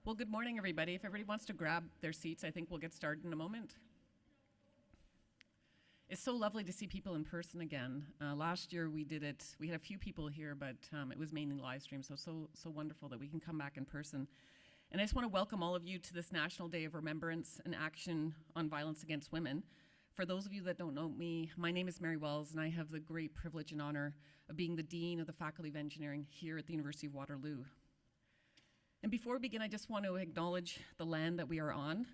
Well, good morning, everybody. If everybody wants to grab their seats, I think we'll get started in a moment. It's so lovely to see people in person again. Last year we did it, we had a few people here, but it was mainly live stream, so wonderful that we can come back in person. And I just want to welcome all of you to this National Day of Remembrance and Action on Violence Against Women. For those of you that don't know me, my name is Mary Wells, and I have the great privilege and honor of being the Dean of the Faculty of Engineering here at the University of Waterloo. And before we begin, I just want to acknowledge the land that we are on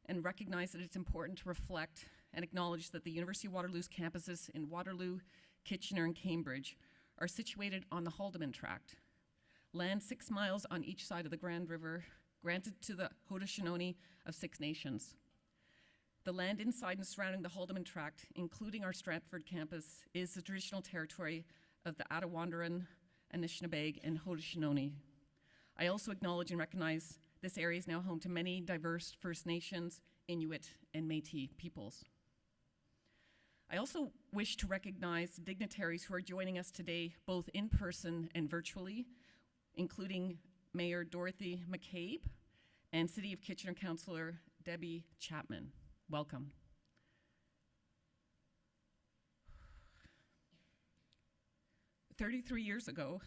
and recognize that it's important to reflect and acknowledge that the University of Waterloo's campuses in Waterloo, Kitchener, and Cambridge are situated on the Haldimand Tract, land 6 miles on each side of the Grand River, granted to the Haudenosaunee of 6 nations. The land inside and surrounding the Haldimand Tract, including our Stratford campus, is the traditional territory of the Attawandaron, Anishinaabe, and Haudenosaunee. I also acknowledge and recognize this area is now home to many diverse First Nations, Inuit, and Métis peoples. I also wish to recognize dignitaries who are joining us today, both in person and virtually, including Mayor Dorothy McCabe and City of Kitchener Councillor Debbie Chapman. Welcome. "33 years ago,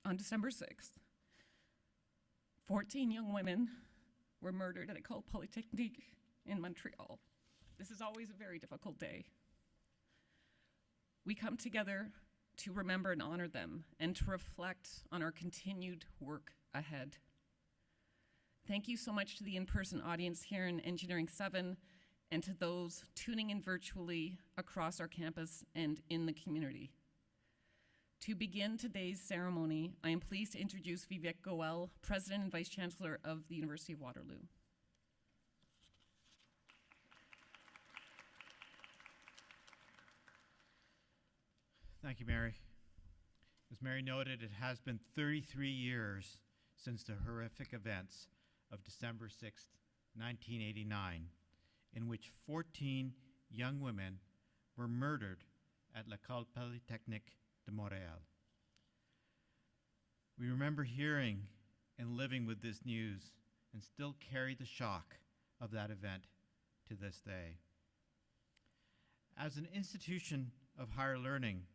on December 6th, 14 young women were murdered at École Polytechnique in Montreal. This is always a very difficult day. We come together to remember and honor them and to reflect on our continued work ahead. Thank you so much to the in-person audience here in Engineering 7 and to those tuning in virtually across our campus and in the community. To begin today's ceremony, I am pleased to introduce Vivek Goel, President and Vice Chancellor of the University of Waterloo. Thank you, Mary. As Mary noted, it has been 33 years since the horrific events of December 6, 1989, in which 14 young women were murdered at l'École Polytechnique de Montréal. We remember hearing and living with this news and still carry the shock of that event to this day. As an institution of higher learning,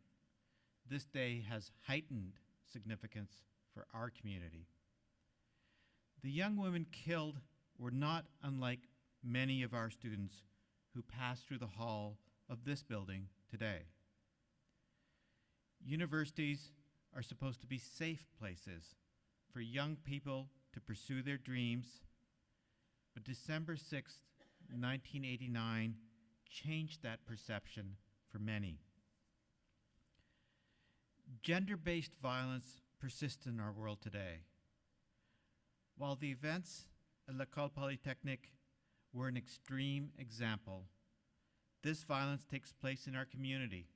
this day has heightened significance for our community. The young women killed were not unlike many of our students who pass through the hall of this building today. Universities are supposed to be safe places for young people to pursue their dreams, but December 6th, 1989 changed that perception for many. Gender-based violence persists in our world today. While the events at l'École Polytechnique were an extreme example, this violence takes place in our community,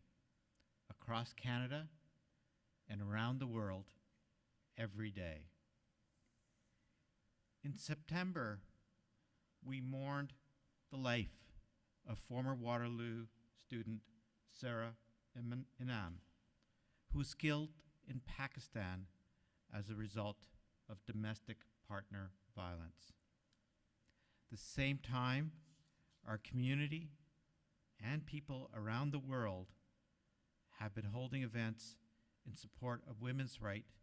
across Canada, and around the world every day. In September, we mourned the life of former Waterloo student Sarah Inam, who was killed in Pakistan as a result of domestic partner violence. At the same time, our community and people around the world have been holding events in support of women's rights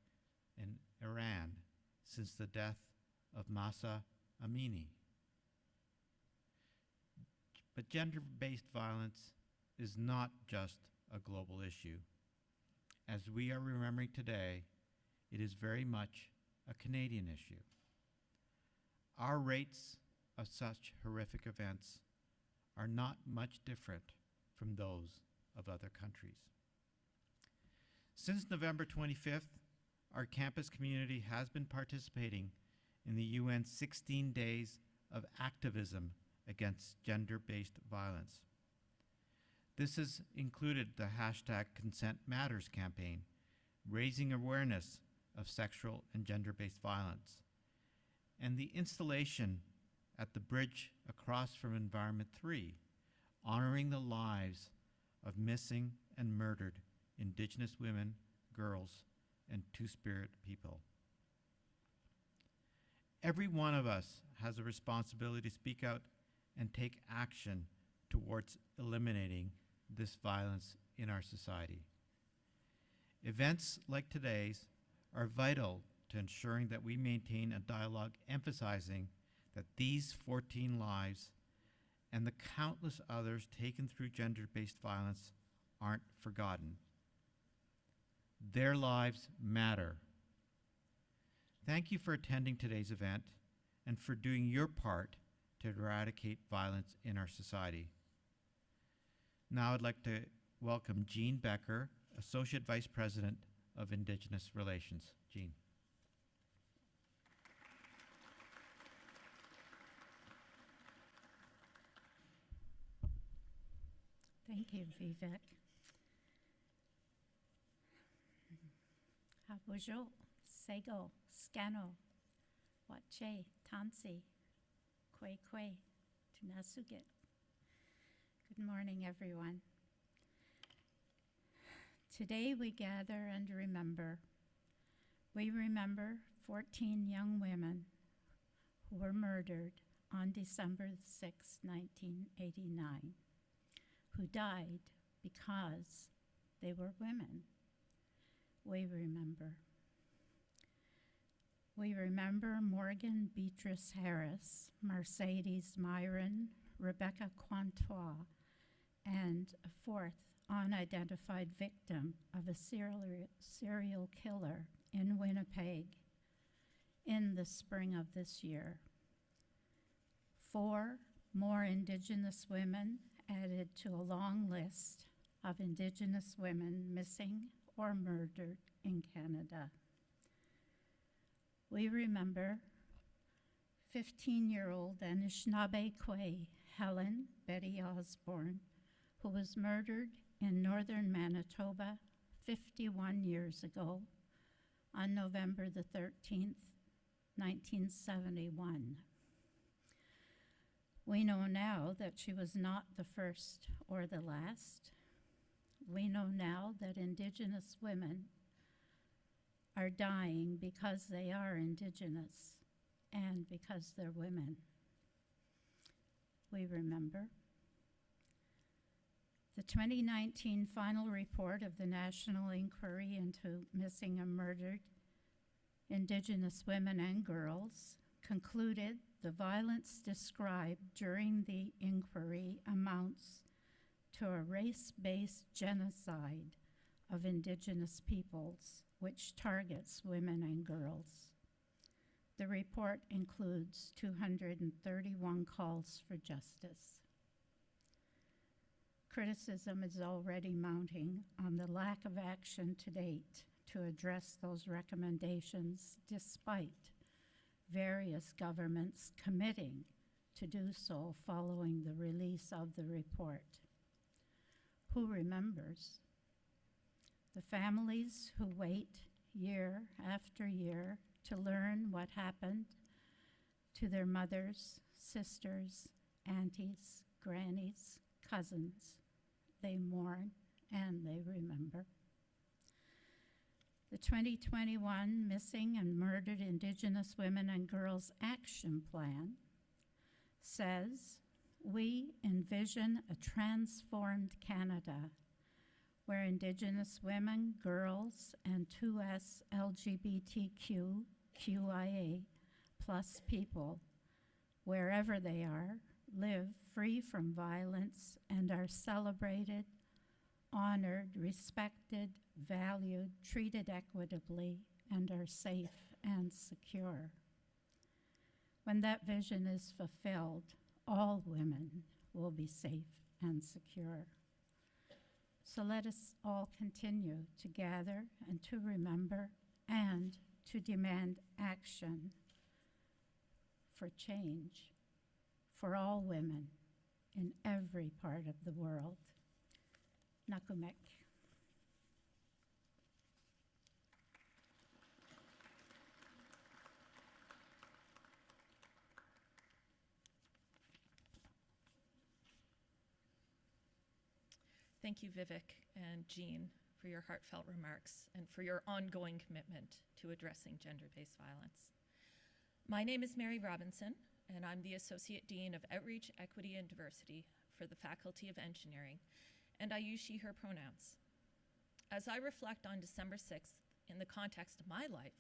in Iran since the death of Mahsa Amini. But gender-based violence is not just a global issue. As we are remembering today, it is very much a Canadian issue. Our rates of such horrific events are not much different from those of other countries. Since November 25th, our campus community has been participating in the UN's 16 days of activism against gender-based violence. This has included the hashtag Consent Matters campaign, raising awareness of sexual and gender-based violence, and the installation at the bridge across from Environment 3, honoring the lives of missing and murdered Indigenous women, girls, and Two-Spirit people. Every one of us has a responsibility to speak out and take action towards eliminating this violence in our society. Events like today's are vital to ensuring that we maintain a dialogue emphasizing that these 14 lives and the countless others taken through gender-based violence aren't forgotten. Their lives matter. Thank you for attending today's event and for doing your part to eradicate violence in our society. Now I'd like to welcome Jean Becker, Associate Vice President of Indigenous Relations. Jean. Thank you, Vivek. Habujo, Sego, Scano, Wache, Tansi, Kwe Kwe, Tunasugit. Good morning, everyone. Today we gather and remember. We remember 14 young women who were murdered on December 6, 1989, who died because they were women. We remember. We remember Morgan Beatrice Harris, Mercedes Myron, Rebecca Quantois, and a fourth unidentified victim of a serial killer in Winnipeg in the spring of this year. 4 more Indigenous women added to a long list of Indigenous women missing or murdered in Canada. We remember 15-year-old Anishinaabe Kwe Helen Betty Osborne, who was murdered in northern Manitoba 51 years ago on November the 13th, 1971. We know now that she was not the first or the last. We know now that Indigenous women are dying because they are Indigenous and because they're women. We remember. The 2019 final report of the National Inquiry into Missing and Murdered Indigenous Women and Girls concluded the violence described during the inquiry amounts to a race-based genocide of Indigenous peoples, which targets women and girls. The report includes 231 calls for justice. Criticism is already mounting on the lack of action to date to address those recommendations, despite various governments committing to do so following the release of the report. Who remembers? The families who wait year after year to learn what happened to their mothers, sisters, aunties, grannies, cousins. They mourn and they remember. The 2021 Missing and Murdered Indigenous Women and Girls Action Plan says, we envision a transformed Canada where Indigenous women, girls, and 2S LGBTQIA+ people, wherever they are, live free from violence and are celebrated, honored, respected, valued, treated equitably, and are safe and secure. When that vision is fulfilled, all women will be safe and secure. So let us all continue to gather and to remember and to demand action for change for all women in every part of the world. Nakumek. Thank you, Vivek and Jean, for your heartfelt remarks and for your ongoing commitment to addressing gender-based violence. My name is Mary Robinson, and I'm the Associate Dean of Outreach, Equity, and Diversity for the Faculty of Engineering, and I use she, her pronouns. As I reflect on December 6th in the context of my life,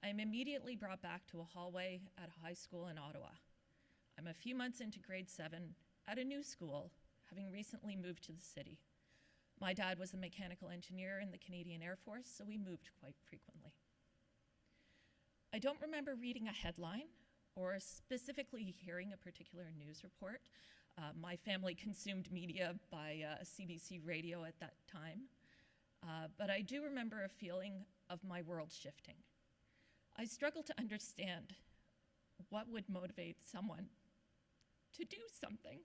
I am immediately brought back to a hallway at a high school in Ottawa. I'm a few months into grade 7 at a new school, having recently moved to the city. My dad was a mechanical engineer in the Canadian Air Force, so we moved quite frequently. I don't remember reading a headline or specifically hearing a particular news report. My family consumed media by CBC radio at that time, but I do remember a feeling of my world shifting. I struggle to understand what would motivate someone to do something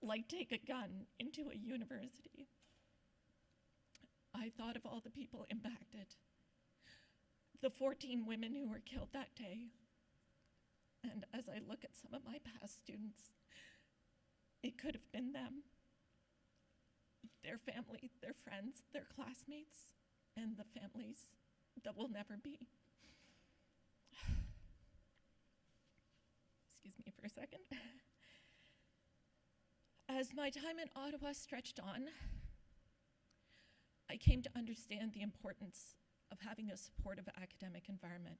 like take a gun into a university. I thought of all the people impacted, the 14 women who were killed that day, and as I look at some of my past students, it could have been them, their family, their friends, their classmates, and the families that will never be. Excuse me for a second. As my time in Ottawa stretched on, I came to understand the importance of having a supportive academic environment.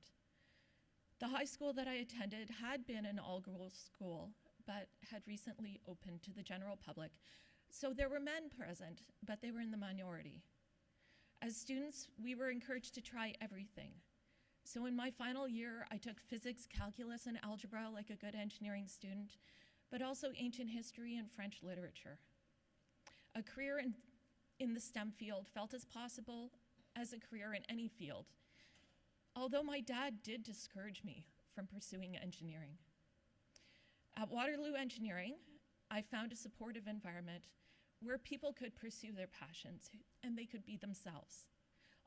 The high school that I attended had been an all-girls school, but had recently opened to the general public. So there were men present, but they were in the minority. As students, we were encouraged to try everything. So in my final year, I took physics, calculus, and algebra like a good engineering student, but also ancient history and French literature. A career in the STEM field felt as possible as a career in any field, although my dad did discourage me from pursuing engineering. At Waterloo Engineering, I found a supportive environment where people could pursue their passions and they could be themselves,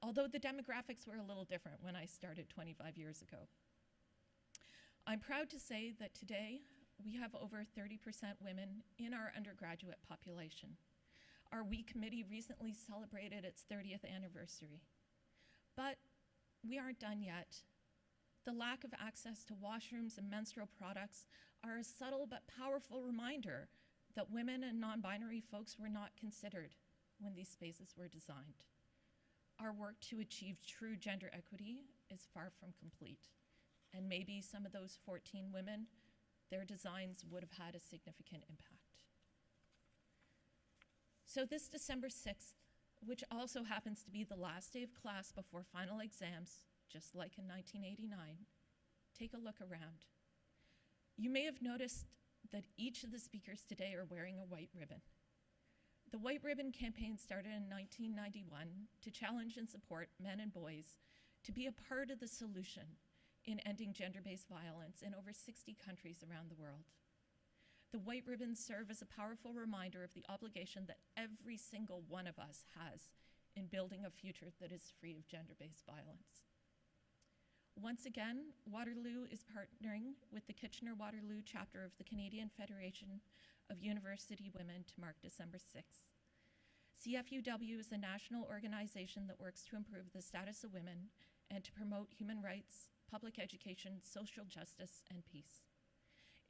although the demographics were a little different when I started 25 years ago. I'm proud to say that today we have over 30% women in our undergraduate population. Our WE committee recently celebrated its 30th anniversary. But we aren't done yet. The lack of access to washrooms and menstrual products are a subtle but powerful reminder that women and non-binary folks were not considered when these spaces were designed. Our work to achieve true gender equity is far from complete, and maybe some of those 14 women, their designs would have had a significant impact. So this December 6th, which also happens to be the last day of class before final exams, just like in 1989, take a look around. You may have noticed that each of the speakers today are wearing a white ribbon. The White Ribbon campaign started in 1991 to challenge and support men and boys to be a part of the solution in ending gender-based violence in over 60 countries around the world. The White Ribbons serve as a powerful reminder of the obligation that every single one of us has in building a future that is free of gender-based violence. Once again, Waterloo is partnering with the Kitchener-Waterloo chapter of the Canadian Federation of University Women to mark December 6th. CFUW is a national organization that works to improve the status of women and to promote human rights, public education, social justice, and peace.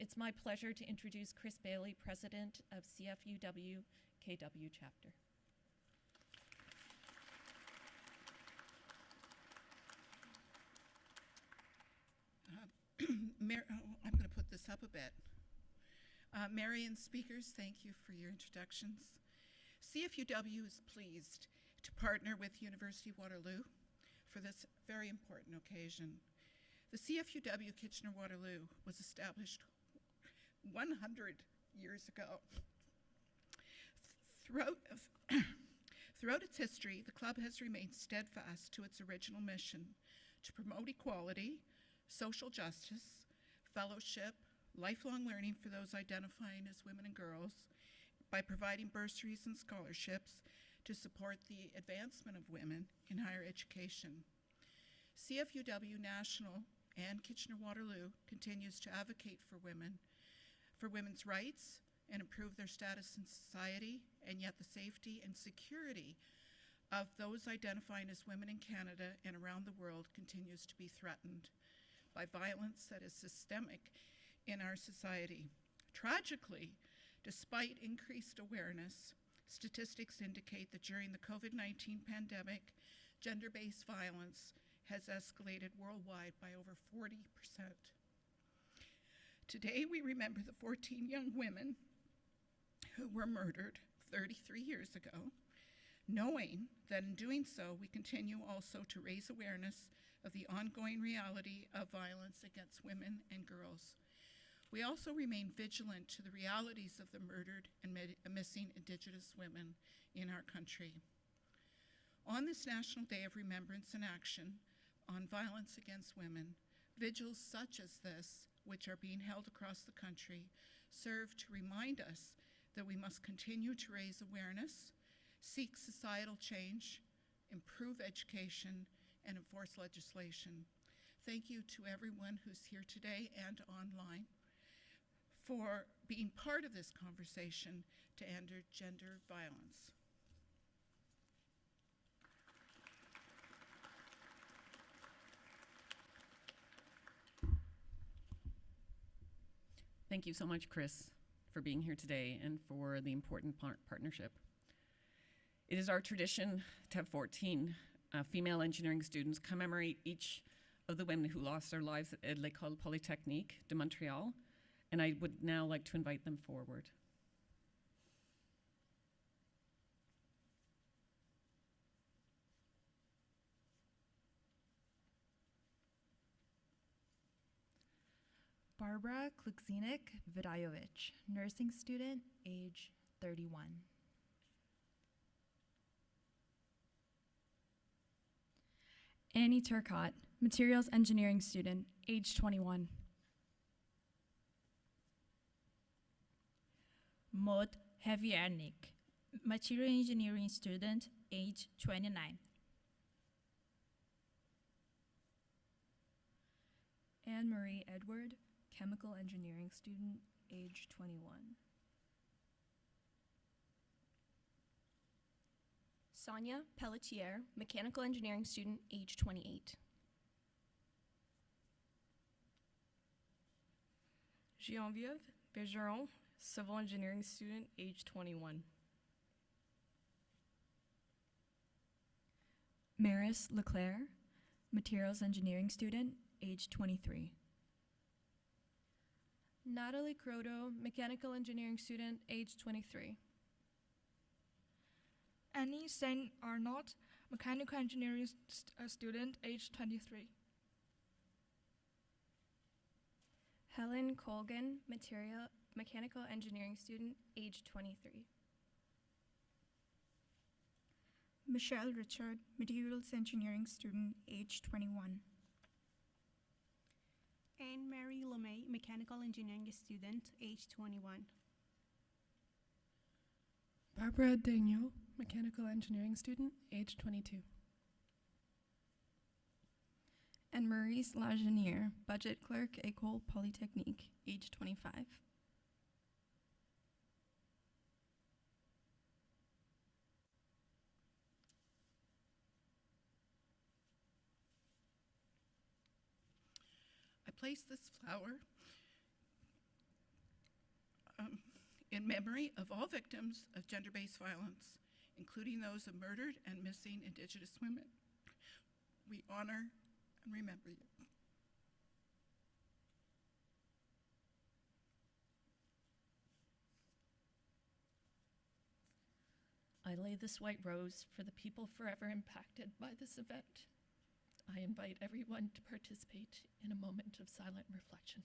It's my pleasure to introduce Chris Bailey, President of CFUW KW Chapter. I'm going to put this up a bit. Mary and speakers, thank you for your introductions. CFUW is pleased to partner with University of Waterloo for this very important occasion. The CFUW Kitchener-Waterloo was established 100 years ago. Throughout its history, the club has remained steadfast to its original mission to promote equality, social justice, fellowship, lifelong learning for those identifying as women and girls by providing bursaries and scholarships to support the advancement of women in higher education. CFUW National and Kitchener-Waterloo continues to advocate for women's rights and improve their status in society, and yet the safety and security of those identifying as women in Canada and around the world continues to be threatened. by violence that is systemic in our society. Tragically, despite increased awareness, statistics indicate that during the COVID-19 pandemic, gender-based violence has escalated worldwide by over 40%. Today, we remember the 14 young women who were murdered 33 years ago, knowing that in doing so, we continue also to raise awareness of the ongoing reality of violence against women and girls. We also remain vigilant to the realities of the murdered and missing Indigenous women in our country. On this National Day of Remembrance and Action on Violence Against Women, vigils such as this, which are being held across the country, serve to remind us that we must continue to raise awareness, seek societal change, improve education, and enforce legislation. Thank you to everyone who's here today and online for being part of this conversation to end gender violence. Thank you so much, Chris, for being here today and for the important partnership. It is our tradition to have 14 female engineering students commemorate each of the women who lost their lives at L'École Polytechnique de Montréal, and I would now like to invite them forward. Barbara Kluksinik-Vidajovic, nursing student, age 31. Annie Turcott, materials engineering student, age 21. Maud Heviernik, material engineering student, age 29. Anne-Marie Edward, chemical engineering student, age 21. Sonia Pelletier, mechanical engineering student, age 28. Geneviève Bergeron, civil engineering student, age 21. Maris Leclerc, materials engineering student, age 23. Natalie Croto, mechanical engineering student, age 23. Annie St. Arnaud, mechanical engineering student, age 23. Helen Colgan, mechanical engineering student, age 23. Michelle Richard, materials engineering student, age 21. Anne-Marie Lemay, mechanical engineering student, age 21. Barbara Daigneault, mechanical engineering student, age 22. And Maurice Lagenier, budget clerk, École Polytechnique, age 25. I place this flower in memory of all victims of gender-based violence, including those of murdered and missing Indigenous women. We honor and remember you. I lay this white rose for the people forever impacted by this event. I invite everyone to participate in a moment of silent reflection.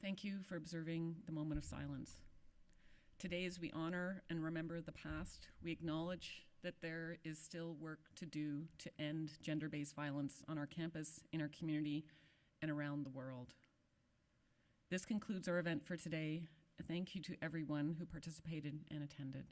Thank you for observing the moment of silence. Today, as we honor and remember the past, we acknowledge that there is still work to do to end gender-based violence on our campus, in our community, and around the world. This concludes our event for today. Thank you to everyone who participated and attended.